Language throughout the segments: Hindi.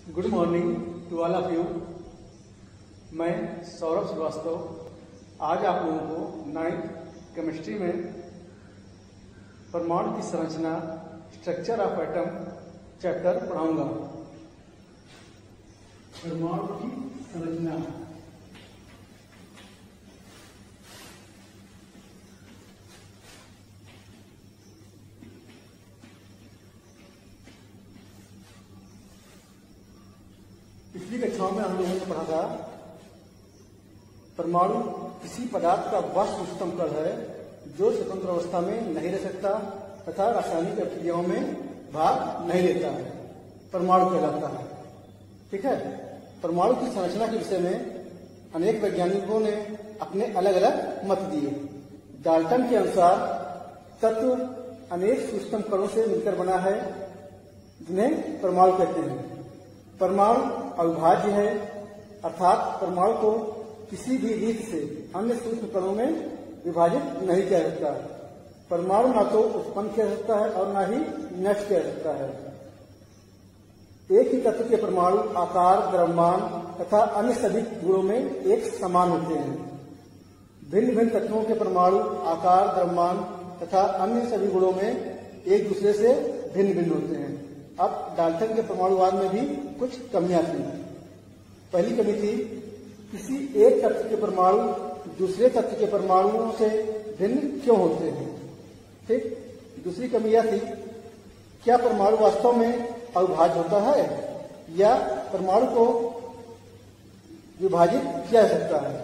Good morning to all of you. मैं सौरभ श्रीवास्तव आज आप लोगों को 9th केमिस्ट्री में परमाणु की संरचना स्ट्रक्चर ऑफ एटम चैप्टर पढ़ाऊंगा। परमाणु की संरचना पिछली कक्षाओं में हम लोगों ने पढ़ा था परमाणु किसी पदार्थ का वाष्प उच्चतम कण है जो स्वतंत्र अवस्था में नहीं रह सकता तथा रासायनिक प्रक्रियाओं में भाग नहीं लेता है, परमाणु कहलाता है। ठीक है। परमाणु की संरचना के विषय में अनेक वैज्ञानिकों ने अपने अलग अलग मत दिए। डाल्टन के अनुसार तत्व अनेक सूक्ष्म कणों से मिलकर बना है जिन्हें परमाणु कहते हैं। परमाणु अविभाज्य है, अर्थात परमाणु को किसी भी रीत से अन्य सूक्ष्म कणों में विभाजित नहीं किया जा सकता। परमाणु न तो उत्पन्न किया जा सकता है और न ही नष्ट किया जा सकता है। एक ही तत्व के परमाणु आकार, द्रव्यमान तथा अन्य सभी गुणों में एक समान होते हैं। भिन्न भिन्न तत्वों के परमाणु आकार, द्रव्यमान तथा अन्य सभी गुणों में एक दूसरे से भिन्न भिन्न होते हैं। अब डाल्टन के परमाणुवाद में भी कुछ कमियां थी। पहली कमी थी किसी एक तत्व के परमाणु दूसरे तत्व के परमाणुओं से भिन्न क्यों होते हैं। ठीक। दूसरी कमी यह थी क्या परमाणु वास्तव में अविभाज्य होता है या परमाणु को विभाजित किया जा सकता है।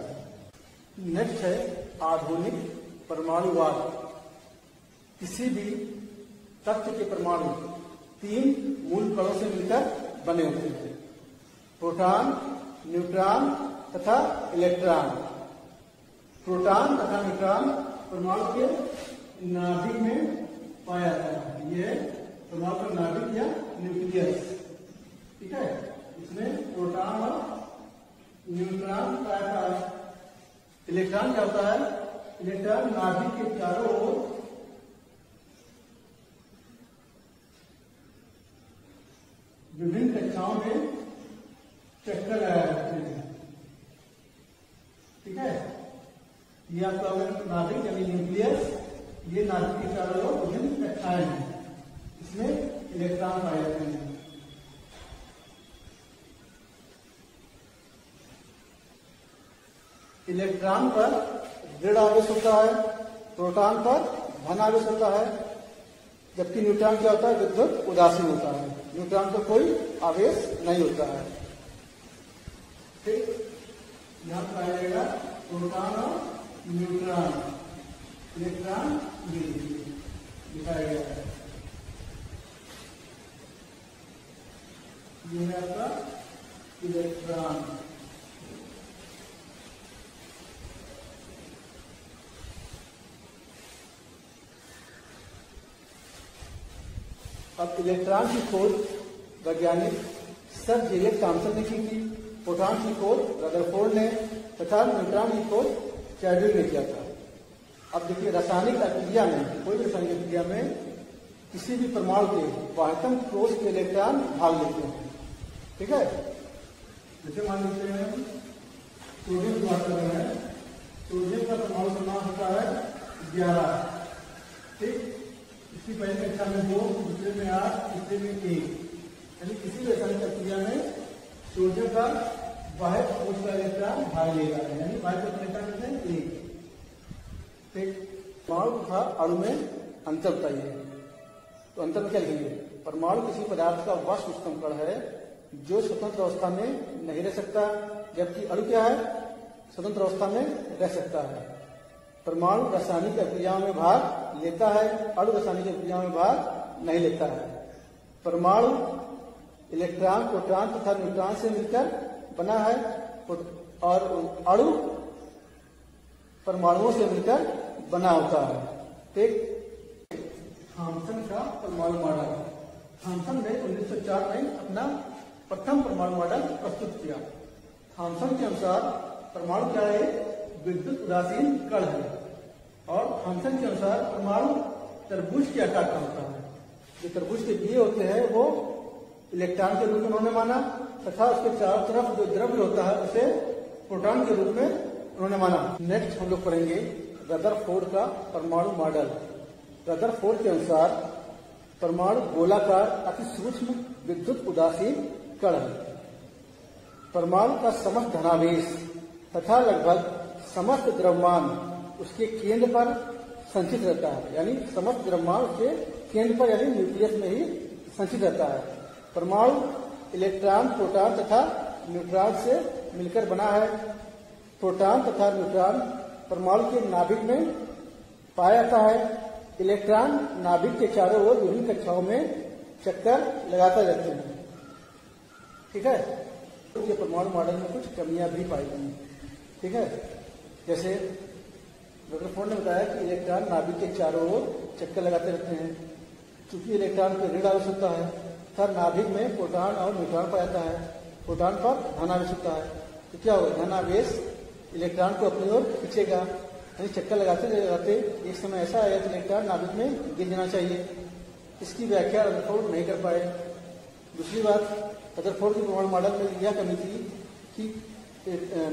नेक्स्ट है आधुनिक परमाणुवाद। किसी भी तत्व के परमाणु 3 मूल कणों से मिलकर बने होते हैं, प्रोटॉन, न्यूट्रॉन तथा इलेक्ट्रॉन। प्रोटॉन तथा न्यूट्रॉन परमाणु के नाभिक में पाया जाता है। यह परमाणु का नाभिक या न्यूक्लियस। ठीक है। इसमें प्रोटॉन और न्यूट्रॉन पाया जाता है। इलेक्ट्रॉन क्या होता है? इलेक्ट्रॉन नाभिक के चारों ओर विभिन्न कक्षाओं में चक्कर लगाए रखते हैं। ठीक है। यह आपका नाभिक यानी न्यूक्लियस, ये नाभिक के चारों ओर विभिन्न कक्षाएं हैं, इसमें इलेक्ट्रॉन पाए जाते हैं। इलेक्ट्रॉन पर दृढ़ आवेश होता है, प्रोटॉन पर धन आवेश होता है, जबकि न्यूट्रॉन क्या होता है? विद्युत उदासीन होता है। न्यूट्रॉन को कोई आवेश नहीं होता है। ठीक। यहां पर आएगा प्रोटॉन और न्यूट्रॉन, इलेक्ट्रॉन दिखाया गया है। ये है आपका इलेक्ट्रॉन। अब इलेक्ट्रॉन की खोज वैज्ञानिक सर जेवियर थॉमसन ने की थी, प्रोटॉन की खोज रदरफोर्ड ने तथा न्यूट्रॉन की खोज चैडविक ने किया था। अब देखिए रासायनिक प्रक्रिया में, कोई भी रासायनिक प्रक्रिया में किसी भी परमाणु के बाह्यतम कोश के इलेक्ट्रॉन भाग लेते हैं। ठीक है। जैसे मान लेते हैं सोडियम की बात कर रहे हैं, सोडियम का परमाणु क्रमांक होता है 11। ठीक। इसकी पहली कक्षा में 2, दूसरे में 8, तीसरे में 1। यानी किसी भी रासायनिक प्रक्रिया में सोडियम का बाह्य कोश का इलेक्ट्रॉन भाग लेगा, यानी बाह्य कोश इलेक्ट्रॉन कितने? 1। परमाणु तथा अणु में अंतर बताइए। तो अंतर में क्या लिखेंगे? परमाणु किसी पदार्थ का वाष्प उच्चतम कण है जो स्वतंत्र अवस्था में नहीं रह सकता, जबकि अणु क्या है? स्वतंत्र अवस्था में रह सकता है। परमाणु रासायनिक प्रक्रियाओं में भाग लेता है, अणु रासायनिक प्रक्रियाओं में भाग नहीं लेता है। परमाणु इलेक्ट्रॉन, प्रोटॉन तथा न्यूट्रॉन से मिलकर बना है और अणु परमाणुओं से मिलकर बना होता है। ठीक। थॉमसन का परमाणु मॉडल। थॉमसन ने 1904 में अपना प्रथम परमाणु मॉडल प्रस्तुत किया। थॉमसन के अनुसार परमाणु क्या है? विद्युत उदासीन कण है। और थॉमसन के अनुसार परमाणु तरबूज के आकार का होता है। जो तरबूज के दिए होते हैं वो इलेक्ट्रॉन के रूप में उन्होंने माना, तथा उसके चारों तरफ जो द्रव्य होता है उसे प्रोटॉन के रूप में उन्होंने माना। नेक्स्ट हम लोग पढ़ेंगे रदरफोर्ड का परमाणु मॉडल। रदरफोर्ड के अनुसार परमाणु गोलाकार अति सूक्ष्म विद्युत उदासीन कण है। परमाणु का समस्त धनावेश तथा लगभग समस्त द्रव्यमान उसके केंद्र पर संचित रहता है, यानी समस्त द्रव्यमान उसके केंद्र पर यानी न्यूक्लियस में ही संचित रहता है। परमाणु इलेक्ट्रॉन, प्रोटॉन तथा न्यूट्रॉन से मिलकर बना है। प्रोटॉन तथा न्यूट्रॉन परमाणु के नाभिक में पाया जाता है। इलेक्ट्रॉन नाभिक के चारों ओर विभिन्न कक्षाओं में चक्कर लगाते रहते हैं। ठीक है, ये परमाणु मॉडल में कुछ कमियां भी पाई गई। ठीक है, जैसे रदरफोर्ड ने बताया कि इलेक्ट्रॉन नाभिक के चारों ओर चक्कर लगाते रहते हैं। चूंकि इलेक्ट्रॉन पर ऋण आवेश होता है तथा नाभिक में प्रोटॉन और न्यूट्रॉन पाया जाता है। प्रोटॉन पर धनावेश होता है, तो क्या होगा, धनावेश इलेक्ट्रॉन को अपनी ओर खींचेगा, यानी चक्कर लगाते लगाते एक समय ऐसा आएगा कि इलेक्ट्रॉन नाभिक में गिर जाना चाहिए। इसकी व्याख्या रदरफोर्ड नहीं कर पाए। दूसरी बात, रदरफोर्ड के परमाणु मॉडल में यह कमी थी कि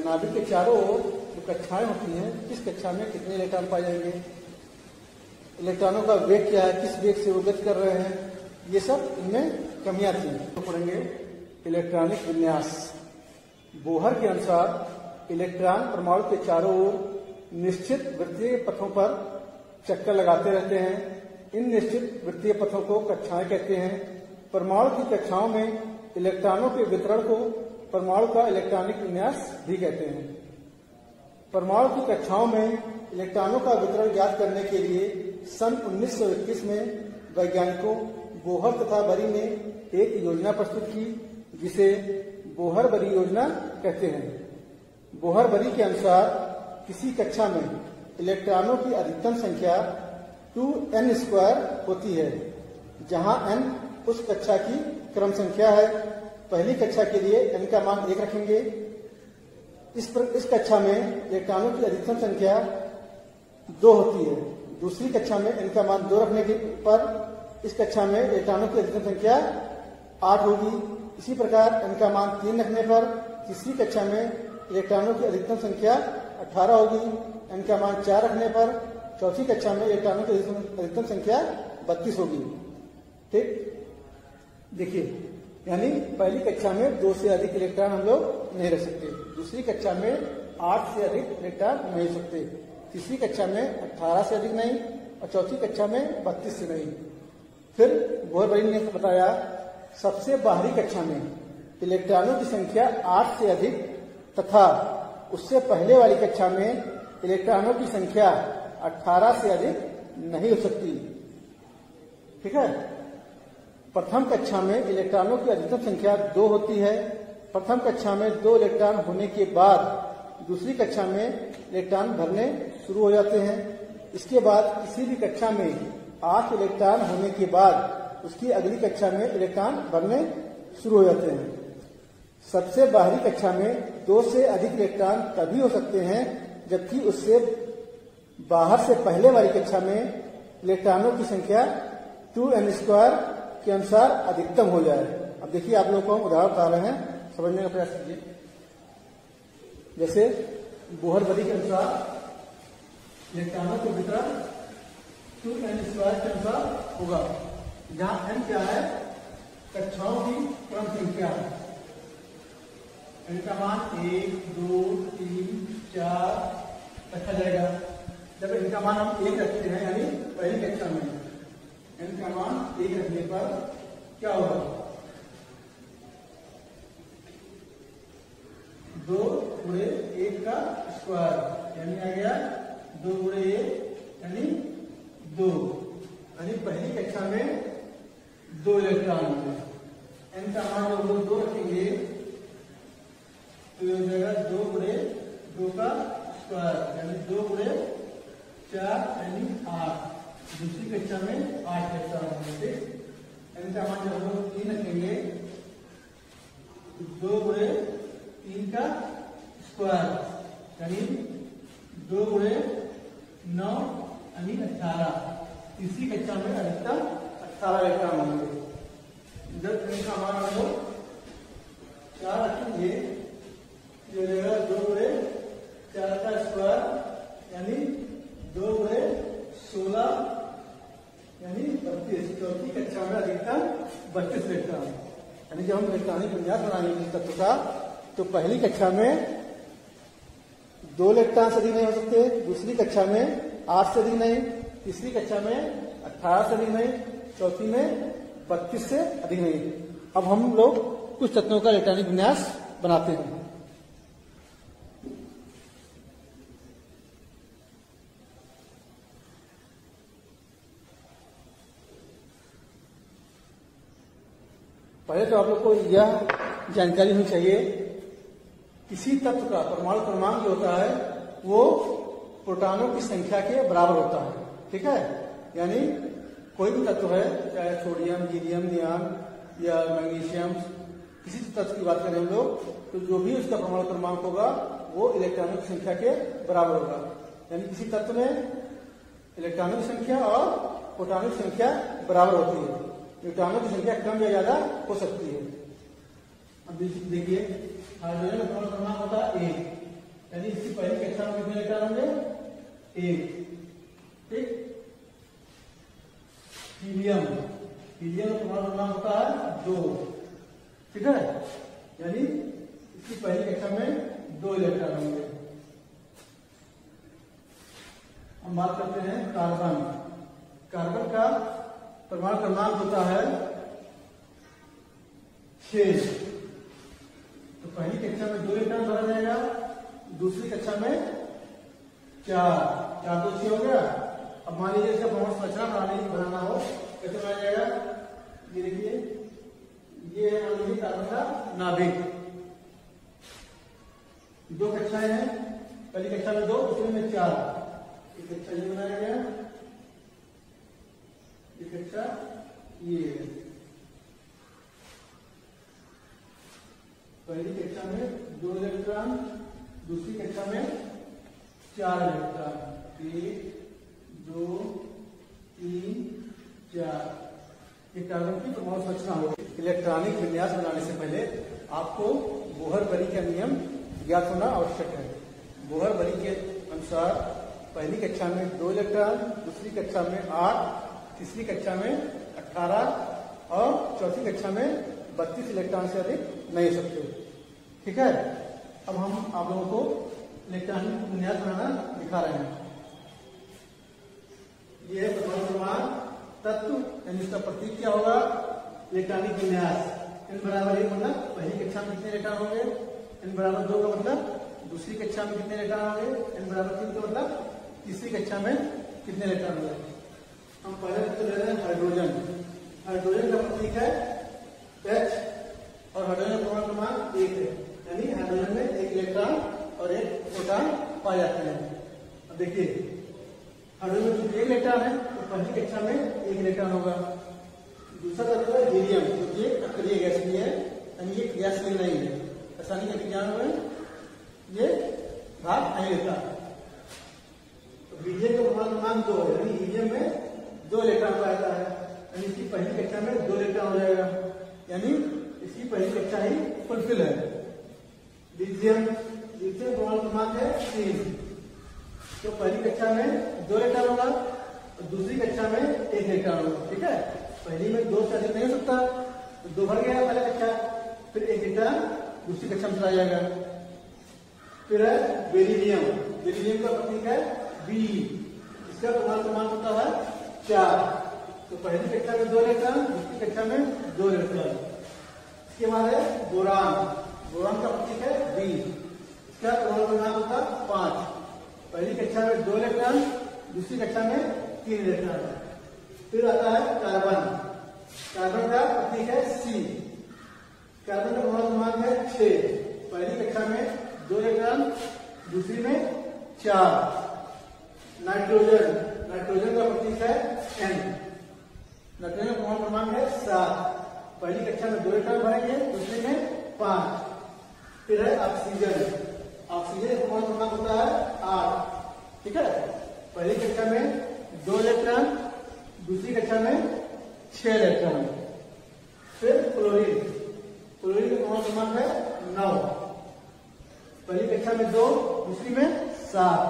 नाभिक के चारों ओर जो कक्षाएं होती हैं, किस कक्षा में कितने इलेक्ट्रॉन पाए जाएंगे, इलेक्ट्रॉनों का वेग क्या है, किस वेग से वो गति कर रहे हैं, ये सब इनमें कमियां थी। तो पढ़ेंगे इलेक्ट्रॉनिक विन्यास। बोहर के अनुसार इलेक्ट्रॉन परमाणु के चारों ओर निश्चित वृत्तीय पथों पर चक्कर लगाते रहते हैं। इन निश्चित वृत्तीय पथों को कक्षाएं कहते हैं। परमाणु की कक्षाओं में इलेक्ट्रॉनों के वितरण को परमाणु का इलेक्ट्रॉनिक विन्यास भी कहते हैं। परमाणु की कक्षाओं में इलेक्ट्रॉनों का वितरण ज्ञात करने के लिए सन 1921 में वैज्ञानिकों बोहर तथा बरी ने एक योजना प्रस्तुत की, जिसे बोहर-बरी योजना कहते हैं। बोहर-बरी के अनुसार किसी कक्षा में इलेक्ट्रॉनों की अधिकतम संख्या 2n² होती है, जहां n उस कक्षा की क्रम संख्या है। पहली कक्षा के लिए n का मान 1 रखेंगे। इस कक्षा में इलेक्ट्रॉनों की अधिकतम संख्या 2 होती है। दूसरी कक्षा में n का मान 2 रखने के पर इस कक्षा में इलेक्ट्रॉनों की अधिकतम संख्या 8 होगी। इसी प्रकार n का मान 3 रखने पर तीसरी कक्षा में इलेक्ट्रॉनों की अधिकतम संख्या 18 होगी। n का मान 4 रखने पर चौथी कक्षा में इलेक्ट्रॉनों की अधिकतम संख्या 32 होगी। ठीक, देखिए, यानी पहली कक्षा में 2 से अधिक इलेक्ट्रॉन हम लोग नहीं रख सकते। दूसरी कक्षा में 8 से अधिक इलेक्ट्रॉन नहीं रख सकते। तीसरी कक्षा में 18 से अधिक नहीं और चौथी कक्षा में 32 से नहीं। फिर बोहर-बरी ने बताया सबसे बाहरी कक्षा में इलेक्ट्रॉनों की संख्या 8 से अधिक तथा उससे पहले वाली कक्षा में इलेक्ट्रॉनों की संख्या 18 से अधिक नहीं हो सकती। ठीक है, प्रथम कक्षा में इलेक्ट्रॉनों की अधिकतम संख्या 2 होती है। प्रथम कक्षा में 2 इलेक्ट्रॉन होने के बाद दूसरी कक्षा में इलेक्ट्रॉन भरने शुरू हो जाते हैं। इसके बाद किसी भी कक्षा में 8 इलेक्ट्रॉन होने के बाद उसकी अगली कक्षा में इलेक्ट्रॉन भरने शुरू हो जाते हैं। सबसे बाहरी कक्षा में 2 से अधिक इलेक्ट्रॉन तभी हो सकते हैं जबकि उससे बाहर से पहले वाली कक्षा में इलेक्ट्रॉनों की संख्या 2n² के अनुसार अधिकतम हो जाए। अब देखिए, आप लोगों को हम उदाहरण बता रहे हैं, समझने का प्रयास कीजिए। जैसे बोहर-बरी के अनुसार इलेक्ट्रॉनों के वितरण 2n² के अनुसार होगा, जहां n क्या है, कक्षाओं की क्रम संख्या है। n का मान 1, 2, 3, 4 रखा जाएगा। जब n का मान हम 1 रखते हैं, यानी पहली कक्षा में n का मान 1 रखने पर क्या होगा, 2 गुणे 1 का स्क्वायर, यानी आ गया 2 गुणे 1 यानी 2। यानी पहली कक्षा में 2 इलेक्ट्रॉन होंगे। n का मान जब हम 2 रखेंगे तो ये हो जाएगा 2 गुणे 2 का स्क्वायर, यानी 2 गुणे 4 यानी 8। दूसरी कक्षा में 8 इलेक्ट्रॉन होंगे। n का मान जब हम लोग 3 रखेंगे तो 2 गुणे 3 का स्क्वायर, यानी 2 गुणे 9 यानी 18। तीसरी कक्षा में अधिकतम 18 इलेक्ट्रॉन होंगे। जब n का मान हम लोग 4 इलेक्ट्रॉनिक विन्यास बनाएंगे किसी तत्व का, तो पहली कक्षा में 2 इलेक्ट्रॉन से अधिक नहीं हो सकते, दूसरी कक्षा में 8 से अधिक नहीं, तीसरी कक्षा में 18 से अधिक नहीं, चौथी में 32 से अधिक नहीं। अब हम लोग कुछ तत्वों का इलेक्ट्रॉनिक विन्यास बनाते हैं। पहले तो आप लोग को यह जानकारी होनी चाहिए, किसी तत्व का परमाणु क्रमांक जो होता है वो प्रोटॉनों की संख्या के बराबर होता है। ठीक है, यानी कोई भी तत्व है, चाहे सोडियम, हीलियम, नियान या मैग्नीशियम, किसी तत्व की बात करें हम लोग, तो जो भी उसका परमाणु क्रमांक होगा वो इलेक्ट्रॉनों की संख्या के बराबर होगा। यानी किसी तत्व में इलेक्ट्रॉनों की संख्या और प्रोटॉनों की संख्या बराबर होती है। न्यूट्रॉनों की संख्या कम या ज्यादा हो सकती है। अब देखिए, हाइड्रोजन का परमाणु क्रमांक होता है 1, यानी इसकी पहली कक्षा में कितने इलेक्ट्रॉन होंगे? 1। ठीक। हीलियम का परमाणु क्रमांक होता है 2। ठीक है, यानी इसकी पहली कक्षा में 2 इलेक्ट्रॉन होंगे। हम बात करते हैं कार्बन का परमाणु क्रमांक होता है 6। तो पहली कक्षा में 2 इलेक्ट्रॉन भरा जाएगा, दूसरी कक्षा में 4 तो 6 हो गया। अब मान लीजिए इसका परमाणु संरचना बनाना हो, कैसे बनाया जाएगा? ये देखिए, ये है मान लीजिए कार्बन का नाभिक। 2 कक्षाएं हैं, पहली कक्षा में 2, दूसरी में 4। एक कक्षा ये बनाया गया, एक कक्षा ये। पहली कक्षा में 2 इलेक्ट्रॉन, दूसरी कक्षा में 4 इलेक्ट्रॉन। 1, 2, 3, 4। ये कार्बन की परमाणु संरचना होगी। इलेक्ट्रॉनिक विन्यास बनाने से पहले आपको बोहर-बरी का नियम ज्ञात होना आवश्यक है। बोहर-बरी के अनुसार पहली कक्षा में 2 इलेक्ट्रॉन, दूसरी कक्षा में 8, तीसरी कक्षा में 18 और चौथी कक्षा में 32 इलेक्ट्रॉन से अधिक नहीं हो सकते। ठीक है, अब हम आप लोगों को इलेक्ट्रॉनिक विन्यास बनाना दिखा रहे हैं। ये है परमाणु क्रमांक तत्व, यानी इसका प्रतीक क्या होगा? इलेक्ट्रॉनिक विन्यास। n बराबर 1 मतलब पहली कक्षा में कितने इलेक्ट्रॉन होंगे, n बराबर 2 का मतलब दूसरी कक्षा में कितने इलेक्ट्रॉन होंगे, n बराबर 3 का मतलब तीसरी कक्षा में कितने इलेक्ट्रॉन होंगे। हम पहले तो ले रहे हैं हाइड्रोजन। हाइड्रोजन का प्रतीक है H और हाइड्रोजन का परमाणु क्रमांक 1 है, यानी हाइड्रोजन में 1 इलेक्ट्रॉन और 1 प्रोटॉन पाए जाते हैं। अब देखिए, हाइड्रोजन में 1 इलेक्ट्रॉन है तो पहली कक्षा में 1 इलेक्ट्रॉन होगा। दूसरा तत्व है हीलियम, जो कि अक्रिय गैस भी है, यानी ये गैस भी नहीं है, रासायनिक विज्ञान में ये भाग नहीं लेता। तो हीलियम का परमाणु क्रमांक 2 है, यानी हीलियम में 2 इलेक्ट्रॉन पाया है, यानी इसकी पहली कक्षा में 2 इलेक्ट्रॉन हो जाएगा, यानी इसकी पहली कक्षा ही फुलफिल है। लिथियम परमाणु क्रमांक है 3, तो पहली कक्षा में 2 इलेक्ट्रॉन होगा और दूसरी कक्षा में 1 इलेक्ट्रॉन होगा। ठीक है, पहली में 2 से अधिक नहीं हो सकता, तो 2 भर गया पहला कक्षा, फिर 1 इलेक्ट्रॉन दूसरी कक्षा में चला जाएगा। फिर है बेरिलियम का प्रतीक है B, इसका परमाणु क्रमांक होता है 4। तो पहली कक्षा में 2 इलेक्ट्रॉन, दूसरी कक्षा में 2 इलेक्ट्रॉन। इसके बाद है बोरान का प्रतीक है B, इसका परमाणु क्रमांक होता है 5। पहली कक्षा में 2 इलेक्ट्रॉन, दूसरी कक्षा में 3 इलेक्ट्रॉन। फिर आता है कार्बन का प्रतीक है C, कार्बन का परमाणु क्रमांक है 6। पहली कक्षा में 2 इलेक्ट्रॉन, दूसरी में 4। नाइट्रोजन का प्रतीक है N, नाइट्रोजन का परमाणु क्रमांक है 7। पहली कक्षा में 2 इलेक्ट्रॉन भरेंगे, दूसरी में 5। फिर है ऑक्सीजन का परमाणु क्रमांक होता है 8। ठीक है, पहली कक्षा में 2 इलेक्ट्रॉन, दूसरी कक्षा में 6 इलेक्ट्रॉन। फिर क्लोरीन का परमाणु क्रमांक है 9। पहली कक्षा में 2, दूसरी में 7।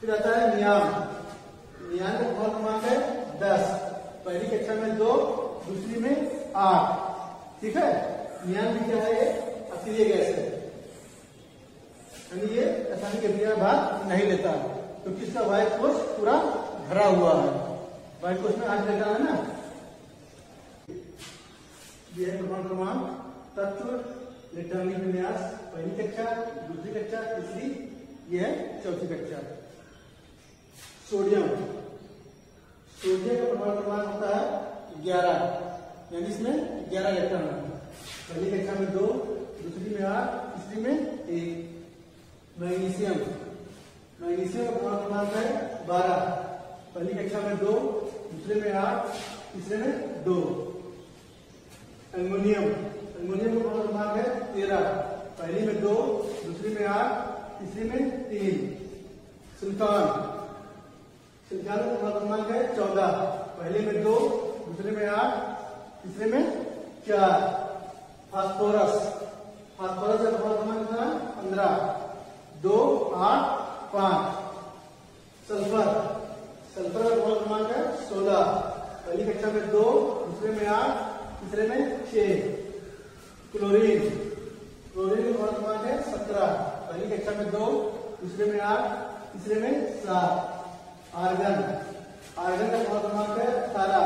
फिर आता है नियान का परमाणु क्रमांक है 10। पहली कक्षा में 2, दूसरी में 8। ठीक है, नियान भी क्या है, ये अक्रिय गैस है, यानी ये रासायनिक अभिक्रिया में भाग नहीं लेता क्योंकि इसका वायु कोश पूरा भरा हुआ है। वायु कोश में 8 इलेक्ट्रॉन है ना। ये है परमाणु क्रमांक, तत्व, इलेक्ट्रॉनिक विन्यास, पहली कक्षा, दूसरी कक्षा, तीसरी, ये है चौथी कक्षा। सोडियम, सोडियम का परमाणु क्रमांक होता है 11, यानी इसमें 11 इलेक्ट्रॉन है। पहली कक्षा में 2, दूसरी में 8, तीसरी में 1। मैग्नीशियम, मैग्नीशियम का परमाणु क्रमांक है 12, पहली कक्षा में 2, दूसरे में 8, तीसरे में 2। एल्युमिनियम, एल्युमिनियम का परमाणु क्रमांक है 13, पहली में 2, दूसरी में 8, तीसरी में 3। सिलिकॉन, सिलिकॉन का परमाणु क्रमांक है 14, पहले में 2, दूसरे में 8, तीसरे में 4। फास्फोरस, फास्फोरस का परमाणु क्रमांक है 15, 2, 8, 5। सल्फर, सल्फर का परमाणु क्रमांक है 16, पहली कक्षा में 2, दूसरे में 8, तीसरे में 6। क्लोरीन, क्लोरीन का परमाणु क्रमांक है 17, पहली कक्षा में 2, दूसरे में 8, तीसरे में 7। आर्गन, आर्गन का परमाणु क्रमांक है 18,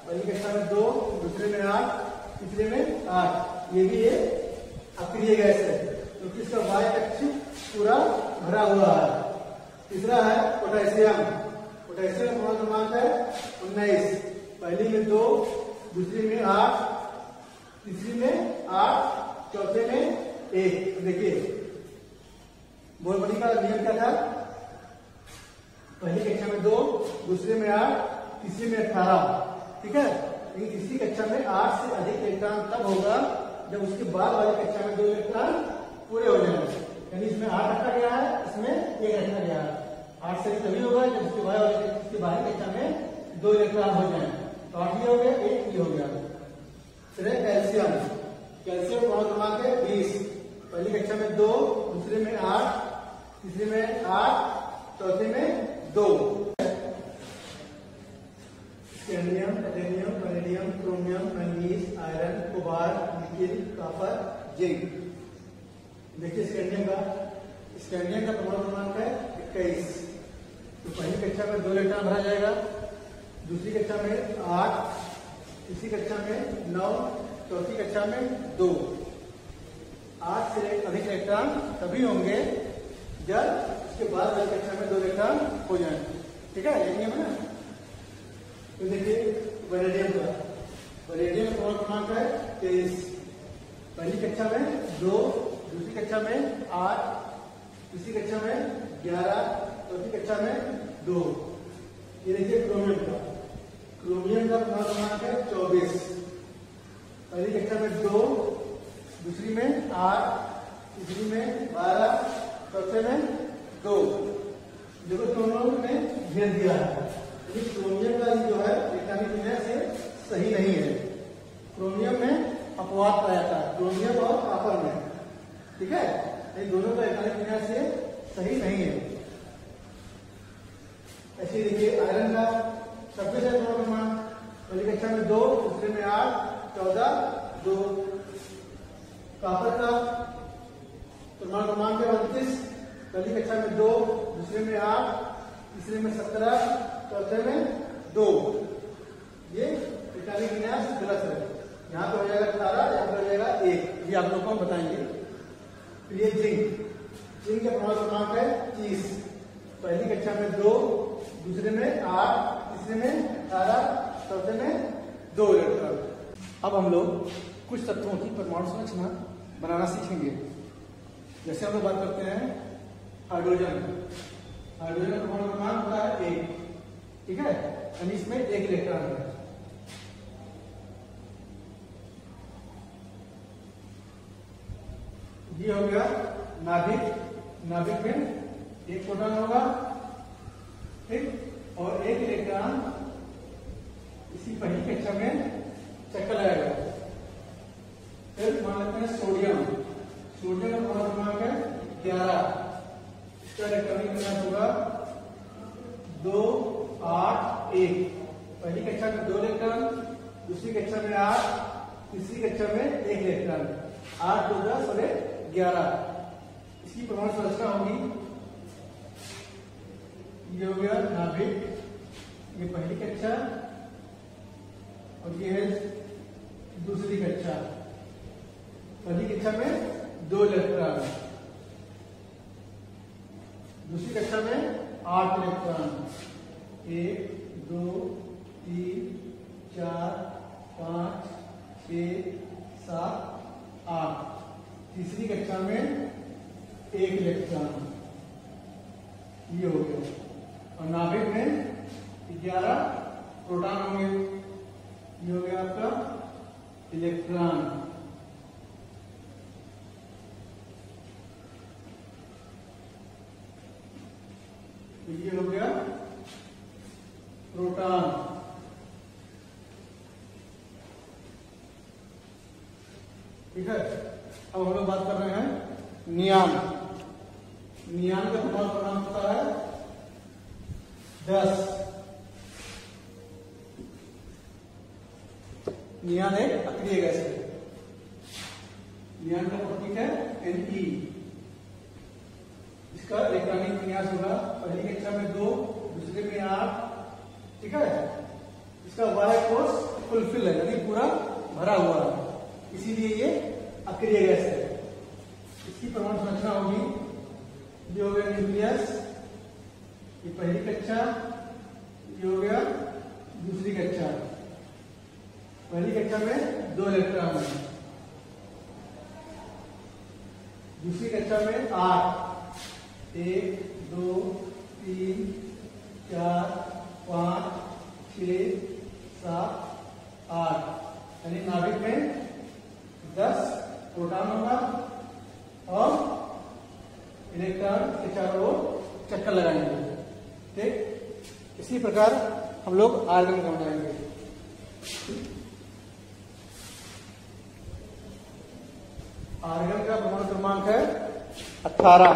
पहली कक्षा में 2, दूसरे में 8, तीसरे में 8। ये भी ये अक्रिय गैस है क्योंकि इसका वायु कक्ष पूरा भरा हुआ है। तीसरा है पोटेशियम, पोटेशियम का परमाणु क्रमांक है 19, पहली में 2, दूसरी में 8, तीसरी में 8, चौथे में 1। देखिए बोलबड़ी का नियम क्या था, पहली कक्षा में 2, दूसरे में 8, तीसरी में 18, ठीक है। लेकिन तीसरी कक्षा में 8 से अधिक इलेक्ट्रॉन तब होगा जब उसके बाद वाली कक्षा में 2 इलेक्ट्रॉन पूरे हो जाएंगे, यानी इसमें 8 रखा गया है, इसमें 1 रखा गया है। 8 से तभी होगा जब उसके बाहर कक्षा में 2 इलेक्ट्रॉन हो जाए। तो 8 ये हो गया, 1 ये हो गया। फिर कैल्शियम, कैल्शियम परमाणु क्रमांक है 20, पहली कक्षा में 2, दूसरे में 8, तीसरे में 8, चौथे में 2। Scandium, titanium, palladium, chromium, manganese, iron, cobalt, nickel, copper, zinc. देखिए स्कैंडियम का परमाणु क्रमांक है 21, तो पहली कक्षा में 2 इलेक्ट्रॉन भरा जाएगा, दूसरी कक्षा में 8, तीसरी कक्षा में 9, चौथी कक्षा में 2। 8 से अधिक इलेक्ट्रॉन तभी होंगे जब उसके बाद वाली कक्षा में 2 इलेक्ट्रॉन हो जाए, ठीक है, ये नियम है ना। तो देखिए वैलेडियम का, वैलेडियम का परमाणु क्रमांक है 23, पहली कक्षा में 2, दूसरी कक्षा में 8, तीसरी कक्षा में 11, चौथी कक्षा में 2। ये देखिए क्रोमियम का, क्रोमियम का परमाणु क्रमांक है 24, पहली कक्षा में 2, दूसरी में 8, तीसरी में 12, चौथे में 2। देखो दोनों में घेर दिया है, क्रोमियम का जो है इलेक्ट्रॉनिक विन्यास से सही नहीं है। क्रोमियम में अपवाद पाया था, क्रोमियम और कॉपर में, ठीक है, इन दोनों का इलेक्ट्रॉनिक विन्यास से सही नहीं है। ऐसे देखिए आयरन का 26 है परमाणु क्रमांक, पहली कक्षा में 2, दूसरे में 8, 14, 2। कॉपर का परमाणु क्रमांक है 29, पहली कक्षा में 2, दूसरे में 8, तीसरे में 17, चौथे में 2। ये इलेक्ट्रॉनिक विन्यास गलत है, यहाँ पे हो जाएगा 18, यहाँ पे हो जाएगा 1, ये आप लोगों को हम बताएंगे। फिर ये जिंक, जिंक का परमाणु क्रमांक है 30, पहली कक्षा में 2, दूसरे में 8, तीसरे में 18, चौथे में 2 इलेक्ट्रॉन। अब हम लोग कुछ तत्वों की परमाणु संरचना बनाना सीखेंगे। जैसे हम लोग बात करते हैं हाइड्रोजन, हाइड्रोजन का परमाणु क्रमांक होता है 1, ठीक है, यानी इसमें 1 इलेक्ट्रॉन है। ये हो गया नाभिक, नाभिक में 1 प्रोटॉन होगा, ठीक, और 1 इलेक्ट्रॉन इसी पहली कक्षा में चक्कर लगाएगा। फिर मान लेते हैं सोडियम, सोडियम का परमाणु क्रमांक है 11, इसका इलेक्ट्रॉनिक विन्यास होगा 2, 8, 1। पहली कक्षा में 2 इलेक्ट्रॉन, दूसरी कक्षा में 8, तीसरी कक्षा में 1 इलेक्ट्रॉन। 8 2 10 और 11। इसकी परमाणु संरचना होगी, ये हो गया नाभिक, ये पहली कक्षा और ये है दूसरी कक्षा। पहली कक्षा में 2 इलेक्ट्रॉन, दूसरी कक्षा में 8 इलेक्ट्रॉन, 1 2 3 4 5 6 7 8। तीसरी कक्षा में 1 इलेक्ट्रॉन, ये हो गया। और नाभिक में 11 प्रोटॉन होंगे, ये हो गया आपका इलेक्ट्रॉन। ये हो गया प्रोटॉन। ठीक है, अब हम लोग बात कर रहे हैं नियान। नियान का परमाणु क्रमांक होता है 10। नियान एक अक्रिय गैस है। नियान का प्रतीक है Ne। इसका इलेक्ट्रॉनिक विन्यास होगा, पहली कक्षा में 2, दूसरे में 8। ठीक है, इसका वाय कोष फुलफिल है, यानी पूरा भरा हुआ है, इसीलिए ये अक्रिय गैस है। इसकी परमाणु संरचना होगी, ये हो गया न्यूक्लियस, ये पहली कक्षा, ये हो गया दूसरी कक्षा। पहली कक्षा में 2 इलेक्ट्रॉन है, दूसरी कक्षा में 8, 1 2 3 4 5 6 7 8। यानी नाभिक में 10 प्रोटॉन होगा और इलेक्ट्रॉन के चारों ओर चक्कर लगाएंगे। ठीक, इसी प्रकार हम लोग आर्गन का बनाएंगे। आर्गन का परमाणु क्रमांक है 18।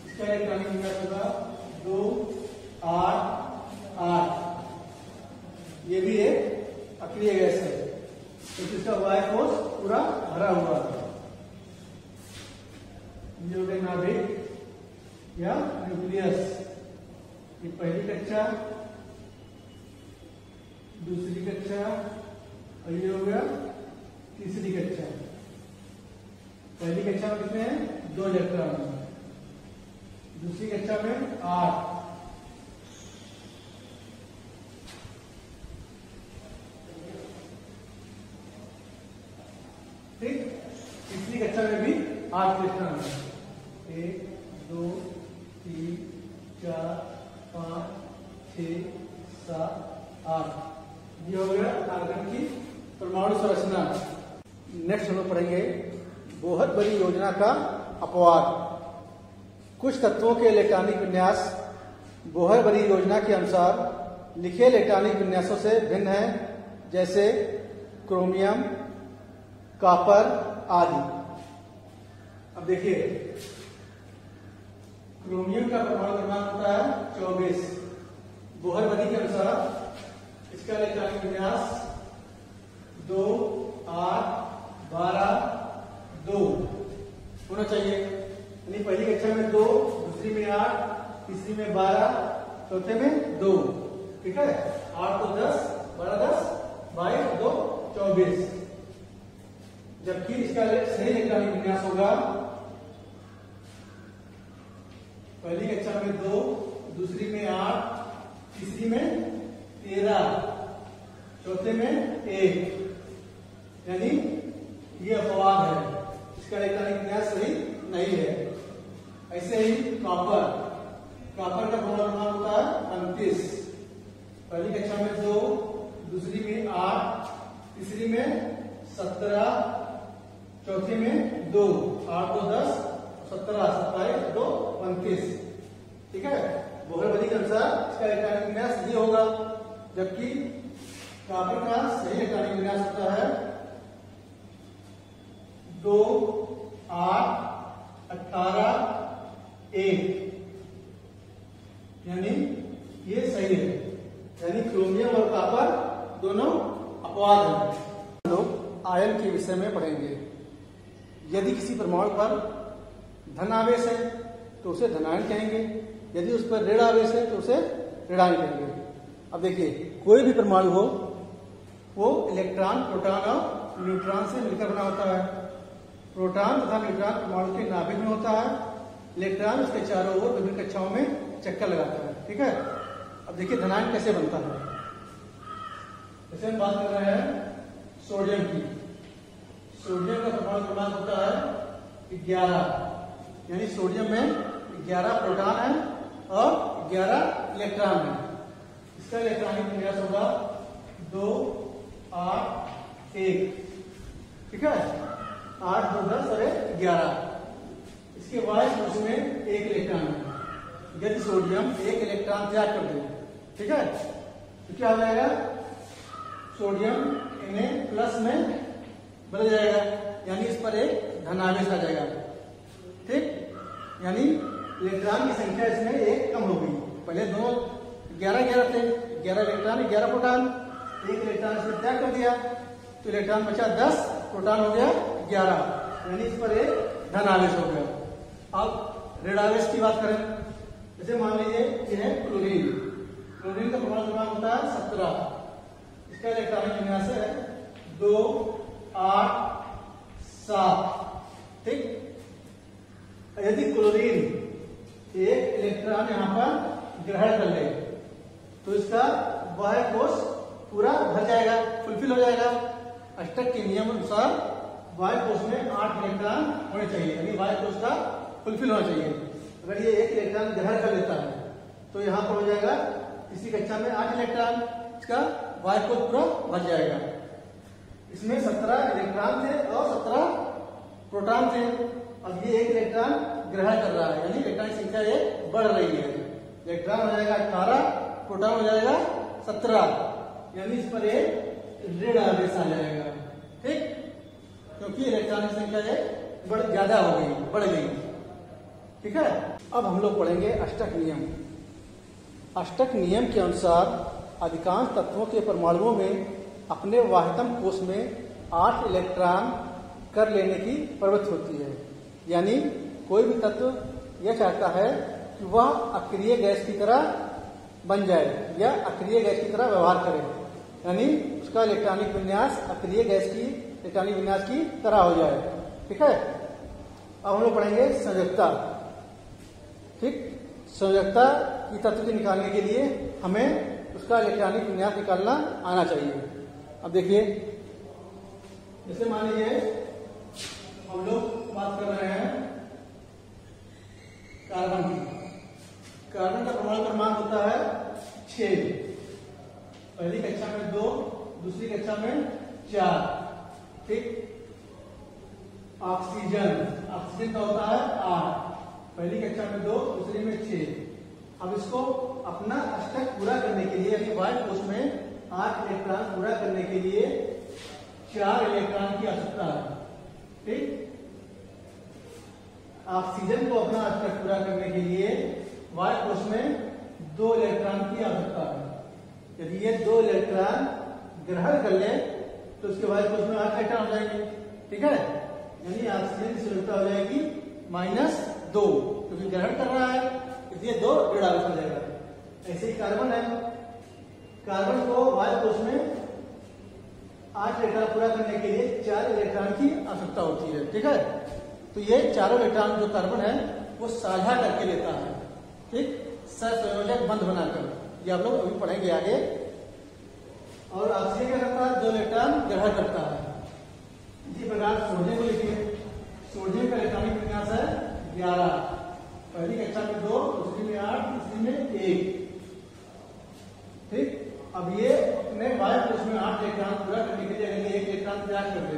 इसका इलेक्ट्रॉनिक विन्यास होगा 2 8 8। ये भी एक अक्रिय गैस है, क्योंकि इसका वाय कोष पूरा भरा हुआ है। ये हो गया नाभिक या न्यूक्लियस, ये पहली कक्षा, दूसरी कक्षा और ये हो गया तीसरी कक्षा। पहली कक्षा में कितने हैं? 2 इलेक्ट्रॉन, दूसरी कक्षा में 8। ठीक, तीसरी कक्षा में भी 8 इलेक्ट्रॉन है, 1 2 3 4 5 6 7 8। ये हो गया आर्गन की परमाणु संरचना। नेक्स्ट हम लोग पढ़ेंगे बोहर बड़ी योजना का अपवाद। कुछ तत्वों के इलेक्ट्रॉनिक विन्यास बोहर बड़ी योजना के अनुसार लिखे इलेक्ट्रॉनिक विन्यासों से भिन्न है, जैसे क्रोमियम, कॉपर आदि। अब देखिए, क्रोमियम का परमाणु क्रमांक होता है 24। बोहर बड़ी के अनुसार इसका इलेक्ट्रॉनिक विन्यास 2 8 12 2 होना चाहिए। यानी पहली कक्षा में 2, दूसरी में 8, तीसरी में 12, चौथे में 2। ठीक है, 8 को 10, 12 10 22 2 24। जबकि इसका सही इलेक्ट्रॉनिक विन्यास होगा, पहली कक्षा में 2, दूसरी में 8, तीसरी में 13, चौथे में 1। यानी ये अपवाद है, इसका इलेक्ट्रॉनिक विन्यास सही नहीं है। ऐसे ही कॉपर का परमाणु क्रमांक होता है 29। पहली कक्षा में 2, दूसरी में 8, तीसरी में 17, चौथी में 2। 8 2 10 17 27 2 29। ठीक है, बोहर बड़ी के अनुसार इसका इलेक्ट्रॉनिक विन्यास ये होगा, जबकि कॉपर का सही इलेक्ट्रॉनिक विन्यास होता है 2 8 18 1। यानी ये सही है। यानी क्रोमियम और कॉपर दोनों अपवाद हैं। हम लोग आयन के विषय में पढ़ेंगे। यदि किसी परमाणु पर धन आवेश है तो उसे धनायन कहेंगे, यदि उस पर ऋण आवेश है तो उसे ऋणायन कहेंगे। अब देखिए, कोई भी परमाणु हो वो इलेक्ट्रॉन, प्रोटॉन और न्यूट्रॉन से मिलकर बना होता है। प्रोटॉन तथा न्यूट्रॉन परमाणु के नाभिक में होता है। इलेक्ट्रॉन उसके चारों ओर विभिन्न कक्षाओं में चक्कर लगाता है। ठीक है। अब देखिए धनायन कैसे बनता है। जैसे हम बात कर रहे हैं सोडियम की। सोडियम का परमाणु क्रमांक होता है 11, यानी सोडियम में 11 प्रोटॉन है और 11 इलेक्ट्रॉन है। इसका इलेक्ट्रॉनिक विन्यास होगा 2, 8, 1। ठीक है, 8, 2, 10 और 11। इसके बाद उसमें 1 इलेक्ट्रॉन है। यदि सोडियम 1 इलेक्ट्रॉन त्याग कर दे, ठीक है, तो क्या हो जाएगा? सोडियम Na+ में बदल जाएगा, यानी इस पर एक धनावेश आ जाएगा। ठीक, यानी इलेक्ट्रॉन की संख्या इसमें 1 कम हो गई। पहले दोनों 11 थे, 11 इलेक्ट्रॉन 11 प्रोटॉन, 1 इलेक्ट्रॉन इसमें त्याग कर दिया तो इलेक्ट्रॉन बचा 10, प्रोटॉन हो गया 11, यानी इस पर एक धनावेश हो गया। अब ऋणावेश की बात करें, जैसे मान लीजिए यह है क्लोरीन। क्लोरीन का परमाणु क्रमांक होता है 17। इसका इलेक्ट्रॉनिक विन्यास है 2, 8, 7। ठीक, यदि क्लोरीन 1 इलेक्ट्रॉन यहां पर ग्रहण कर ले तो इसका बाह्य कोश पूरा भर जाएगा, फुलफिल हो जाएगा। अष्टक के नियम अनुसार बाह्य कोश में 8 इलेक्ट्रॉन होने चाहिए, यानी बाह्य कोश का फुलफिल होना चाहिए। अगर ये 1 इलेक्ट्रॉन ग्रहण कर लेता है तो यहाँ पर हो जाएगा इसी कक्षा में 8 इलेक्ट्रॉन, इसका बाह्य कोश पूरा भर जाएगा। इसमें 17 इलेक्ट्रॉन थे और 17 प्रोटॉन थे। अब ये 1 इलेक्ट्रॉन ग्रहण कर रहा है, यानी इलेक्ट्रॉन की संख्या ये बढ़ रही है। इलेक्ट्रॉन हो जाएगा 18, प्रोटॉन हो जाएगा 17, यानी इस पर एक ऋण आवेश आ जाएगा। ठीक, क्योंकि इलेक्ट्रॉन की संख्या ये ज्यादा हो गई, बढ़ गई। ठीक है। अब हम लोग पढ़ेंगे अष्टक नियम। अष्टक नियम के अनुसार अधिकांश तत्वों के परमाणुओं में अपने वाह्यतम कोश में 8 इलेक्ट्रॉन कर लेने की प्रवृत्ति होती है। यानी कोई भी तत्व यह चाहता है कि वह अक्रिय गैस की तरह बन जाए या अक्रिय गैस की तरह व्यवहार करे, यानी उसका इलेक्ट्रॉनिक विन्यास अक्रिय गैस की इलेक्ट्रॉनिक विन्यास की तरह हो जाए। ठीक है। अब हम लोग पढ़ेंगे संयोजकता। ठीक, संयोजकता की तत्व को निकालने के लिए हमें उसका इलेक्ट्रॉनिक विन्यास निकालना आना चाहिए। अब देखिए, जैसे मान लीजिए हम लोग बात कर रहे हैं कार्बन की। कार्बन का परमाणु क्रमांक होता है 6। पहली कक्षा में 2, दूसरी कक्षा में 4। ठीक, ऑक्सीजन का होता है 8। पहली कक्षा में 2, दूसरी में 6। अब इसको अपना अष्टक पूरा करने के लिए, यानी बाह्य कोश में 8 इलेक्ट्रॉन पूरा करने के लिए 4 इलेक्ट्रॉन की आवश्यकता है। ठीक, ऑक्सीजन को अपना अष्टक पूरा करने के लिए बाह्य कोश में 2 इलेक्ट्रॉन की आवश्यकता है। यदि ये 2 इलेक्ट्रॉन ग्रहण कर ले तो उसके बाह्य कोश में 8 इलेक्ट्रॉन हो जाएंगे। ठीक है, यानी ऑक्सीजन की संयोजकता हो जाएगी -2, क्योंकि ग्रहण कर रहा है, इसलिए 2 ऋण आवेश हो जाएगा। ऐसे ही कार्बन है। कार्बन को बाह्य कोश में 8 इलेक्ट्रॉन पूरा करने के लिए 4 इलेक्ट्रॉन की आवश्यकता होती है। ठीक है, तो ये चारों इलेक्ट्रॉन जो कार्बन है वो साझा करके लेता है। ठीक, सहसंयोजक बंध बनाकर, ये आप लोग अभी पढ़ेंगे आगे। और ऑक्सीजन क्या करता है? 2 इलेक्ट्रॉन ग्रहण करता है। इसी प्रकार सोडियम को लिखिए। सोडियम का इलेक्ट्रॉनिक विन्यास है 11। पहली कक्षा में 2, दूसरी में 8, तीसरी में 1। ठीक, अब ये अपने बाह्य कोश में 8 इलेक्ट्रॉन पूरा करने के लिए अगर 1 इलेक्ट्रॉन त्याग कर दे,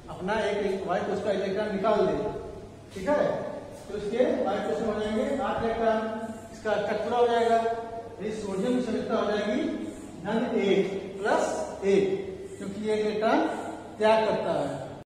अपना एक बाह्य कोश का इलेक्ट्रॉन निकाल दे, ठीक है, तो इसके बाह्य कोश में हो जाएंगे 8 इलेक्ट्रॉन, इसका अष्टक पूरा हो जाएगा। इस सोडियम की संयोजकता हो जाएगी -1 + 1, क्योंकि ये इलेक्ट्रॉन त्याग करता है।